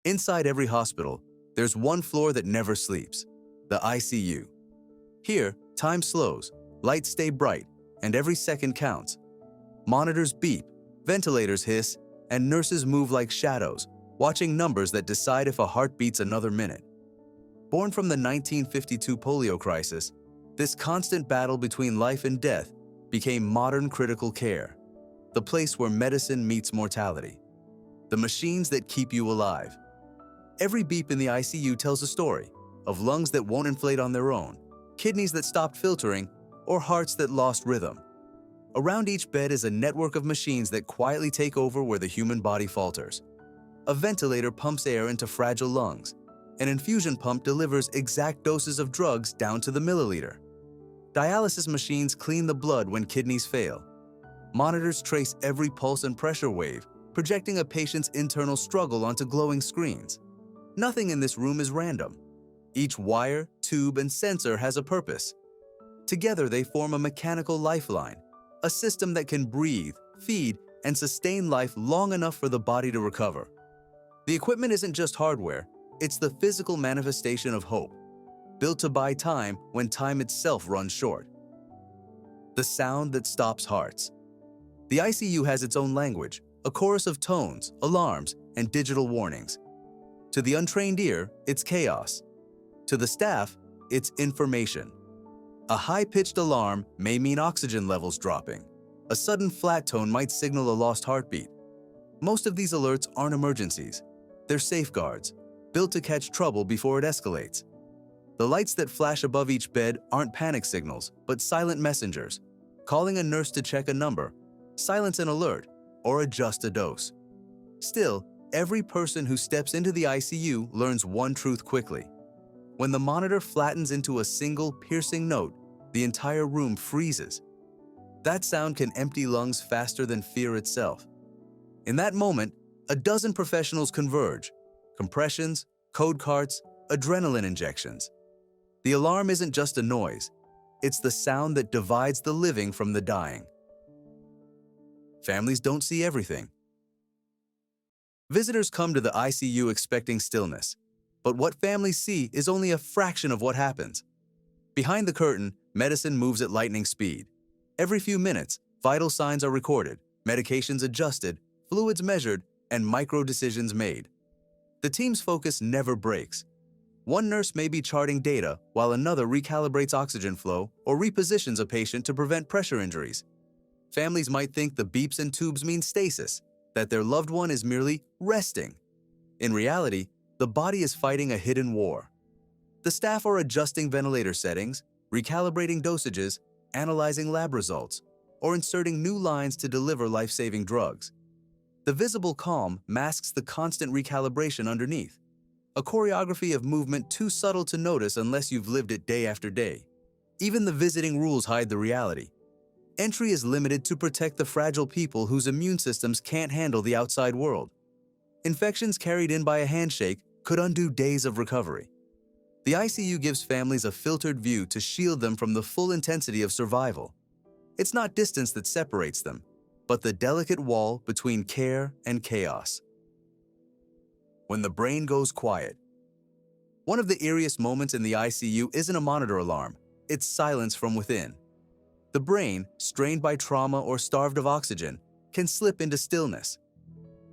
Inside every hospital, there's one floor that never sleeps, the ICU. Here, time slows, lights stay bright, and every second counts. Monitors beep, ventilators hiss, and nurses move like shadows, watching numbers that decide if a heart beats another minute. Born from the 1952 polio crisis, this constant battle between life and death became modern critical care, the place where medicine meets mortality. The machines that keep you alive. Every beep in the ICU tells a story of lungs that won't inflate on their own, kidneys that stopped filtering, or hearts that lost rhythm. Around each bed is a network of machines that quietly take over where the human body falters. A ventilator pumps air into fragile lungs. An infusion pump delivers exact doses of drugs down to the milliliter. Dialysis machines clean the blood when kidneys fail. Monitors trace every pulse and pressure wave, projecting a patient's internal struggle onto glowing screens. Nothing in this room is random. Each wire, tube, and sensor has a purpose. Together, they form a mechanical lifeline, a system that can breathe, feed, and sustain life long enough for the body to recover. The equipment isn't just hardware, it's the physical manifestation of hope, built to buy time when time itself runs short. The sound that stops hearts. The ICU has its own language, a chorus of tones, alarms, and digital warnings. To the untrained ear, it's chaos. To the staff, it's information. A high-pitched alarm may mean oxygen levels dropping. A sudden flat tone might signal a lost heartbeat. Most of these alerts aren't emergencies. They're safeguards, built to catch trouble before it escalates. The lights that flash above each bed aren't panic signals, but silent messengers, calling a nurse to check a number, silence an alert, or adjust a dose. Still, every person who steps into the ICU learns one truth quickly. When the monitor flattens into a single piercing note, the entire room freezes. That sound can empty lungs faster than fear itself. In that moment, a dozen professionals converge. Compressions, code carts, adrenaline injections. The alarm isn't just a noise. It's the sound that divides the living from the dying. Families don't see everything. Visitors come to the ICU expecting stillness, but what families see is only a fraction of what happens. Behind the curtain, medicine moves at lightning speed. Every few minutes, vital signs are recorded, medications adjusted, fluids measured, and micro-decisions made. The team's focus never breaks. One nurse may be charting data while another recalibrates oxygen flow or repositions a patient to prevent pressure injuries. Families might think the beeps and tubes mean stasis, that their loved one is merely resting. In reality, the body is fighting a hidden war. The staff are adjusting ventilator settings, recalibrating dosages, analyzing lab results, or inserting new lines to deliver life-saving drugs. The visible calm masks the constant recalibration underneath, a choreography of movement too subtle to notice unless you've lived it day after day. Even the visiting rules hide the reality. Entry is limited to protect the fragile people whose immune systems can't handle the outside world. Infections carried in by a handshake could undo days of recovery. The ICU gives families a filtered view to shield them from the full intensity of survival. It's not distance that separates them, but the delicate wall between care and chaos. When the brain goes quiet. One of the eeriest moments in the ICU isn't a monitor alarm, it's silence from within. The brain, strained by trauma or starved of oxygen, can slip into stillness.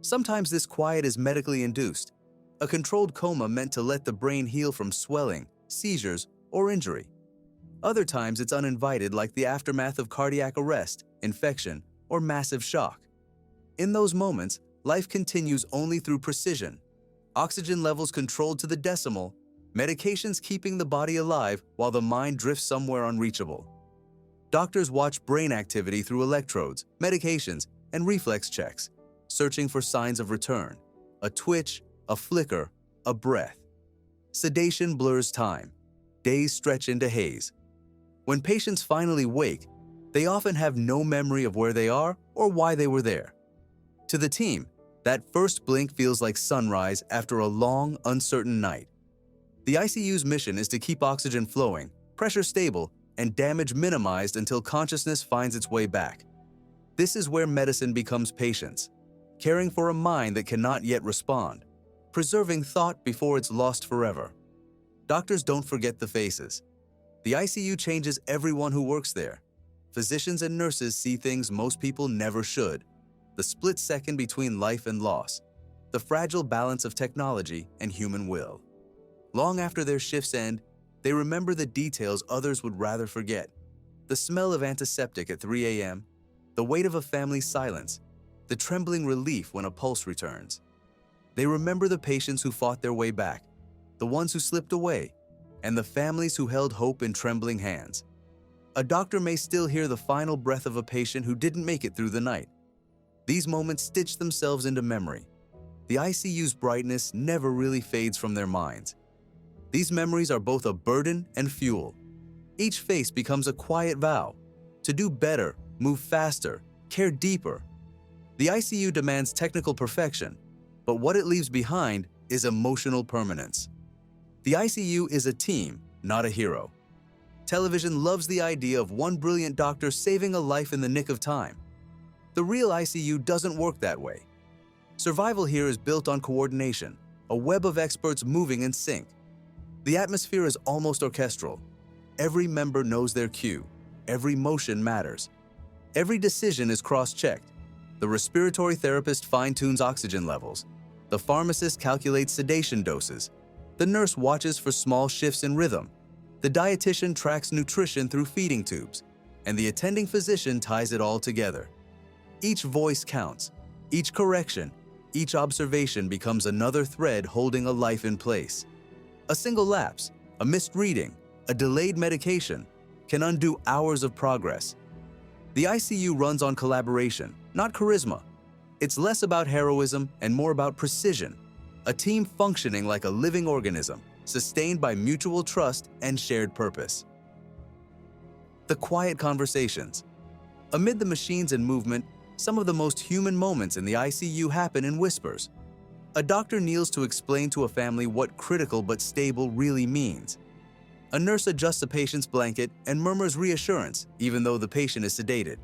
Sometimes this quiet is medically induced, a controlled coma meant to let the brain heal from swelling, seizures, or injury. Other times it's uninvited, like the aftermath of cardiac arrest, infection, or massive shock. In those moments, life continues only through precision. Oxygen levels controlled to the decimal, medications keeping the body alive while the mind drifts somewhere unreachable. Doctors watch brain activity through electrodes, medications, and reflex checks, searching for signs of return. A twitch, a flicker, a breath. Sedation blurs time. Days stretch into haze. When patients finally wake, they often have no memory of where they are or why they were there. To the team, that first blink feels like sunrise after a long, uncertain night. The ICU's mission is to keep oxygen flowing, pressure stable, and damage minimized until consciousness finds its way back. This is where medicine becomes patience, caring for a mind that cannot yet respond, preserving thought before it's lost forever. Doctors don't forget the faces. The ICU changes everyone who works there. Physicians and nurses see things most people never should. The split second between life and loss. The fragile balance of technology and human will. Long after their shifts end, they remember the details others would rather forget. The smell of antiseptic at 3 a.m., the weight of a family's silence, the trembling relief when a pulse returns. They remember the patients who fought their way back, the ones who slipped away, and the families who held hope in trembling hands. A doctor may still hear the final breath of a patient who didn't make it through the night. These moments stitch themselves into memory. The ICU's brightness never really fades from their minds. These memories are both a burden and fuel. Each face becomes a quiet vow to do better, move faster, care deeper. The ICU demands technical perfection, but what it leaves behind is emotional permanence. The ICU is a team, not a hero. Television loves the idea of one brilliant doctor saving a life in the nick of time. The real ICU doesn't work that way. Survival here is built on coordination, a web of experts moving in sync. The atmosphere is almost orchestral. Every member knows their cue. Every motion matters. Every decision is cross-checked. The respiratory therapist fine-tunes oxygen levels. The pharmacist calculates sedation doses. The nurse watches for small shifts in rhythm. The dietitian tracks nutrition through feeding tubes. And the attending physician ties it all together. Each voice counts. Each correction, each observation becomes another thread holding a life in place. A single lapse, a missed reading, a delayed medication can undo hours of progress. The ICU runs on collaboration, not charisma. It's less about heroism and more about precision. A team functioning like a living organism, sustained by mutual trust and shared purpose. The quiet conversations. Amid the machines and movement, some of the most human moments in the ICU happen in whispers. A doctor kneels to explain to a family what critical but stable really means. A nurse adjusts a patient's blanket and murmurs reassurance, even though the patient is sedated.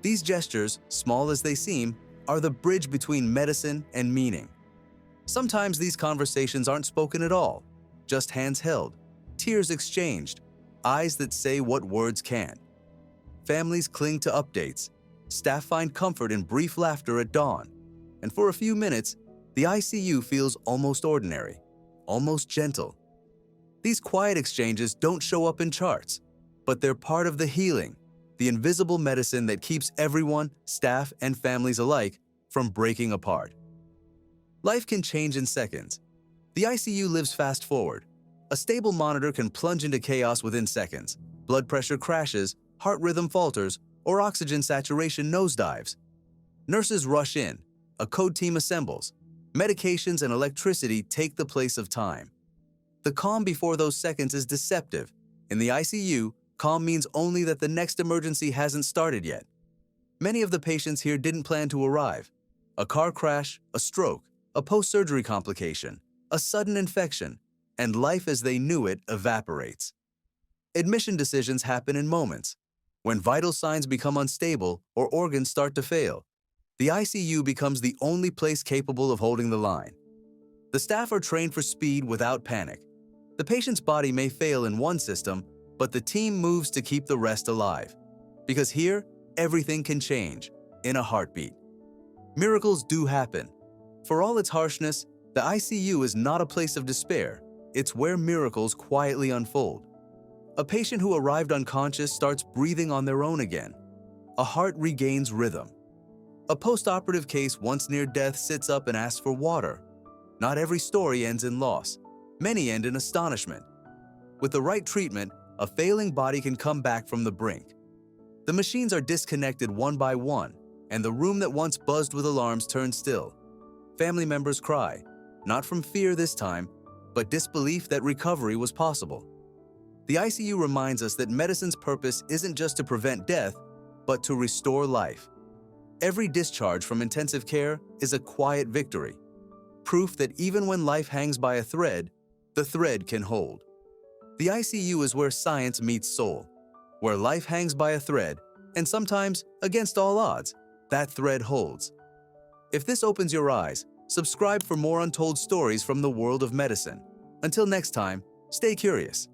These gestures, small as they seem, are the bridge between medicine and meaning. Sometimes these conversations aren't spoken at all, just hands held, tears exchanged, eyes that say what words can't. Families cling to updates. Staff find comfort in brief laughter at dawn. And for a few minutes, the ICU feels almost ordinary, almost gentle. These quiet exchanges don't show up in charts, but they're part of the healing, the invisible medicine that keeps everyone, staff and families alike, from breaking apart. Life can change in seconds. The ICU lives fast forward. A stable monitor can plunge into chaos within seconds. Blood pressure crashes, heart rhythm falters, or oxygen saturation nosedives. Nurses rush in, a code team assembles. Medications and electricity take the place of time. The calm before those seconds is deceptive. In the ICU, calm means only that the next emergency hasn't started yet. Many of the patients here didn't plan to arrive. A car crash, a stroke, a post-surgery complication, a sudden infection, and life as they knew it evaporates. Admission decisions happen in moments. When vital signs become unstable or organs start to fail, the ICU becomes the only place capable of holding the line. The staff are trained for speed without panic. The patient's body may fail in one system, but the team moves to keep the rest alive. Because here, everything can change in a heartbeat. Miracles do happen. For all its harshness, the ICU is not a place of despair. It's where miracles quietly unfold. A patient who arrived unconscious starts breathing on their own again. A heart regains rhythm. A post-operative case once near death sits up and asks for water. Not every story ends in loss. Many end in astonishment. With the right treatment, a failing body can come back from the brink. The machines are disconnected one by one, and the room that once buzzed with alarms turns still. Family members cry, not from fear this time, but disbelief that recovery was possible. The ICU reminds us that medicine's purpose isn't just to prevent death, but to restore life. Every discharge from intensive care is a quiet victory, proof that even when life hangs by a thread, the thread can hold. The ICU is where science meets soul, where life hangs by a thread, and sometimes, against all odds, that thread holds. If this opens your eyes, Subscribe for more untold stories from the world of medicine. Until next time, stay curious.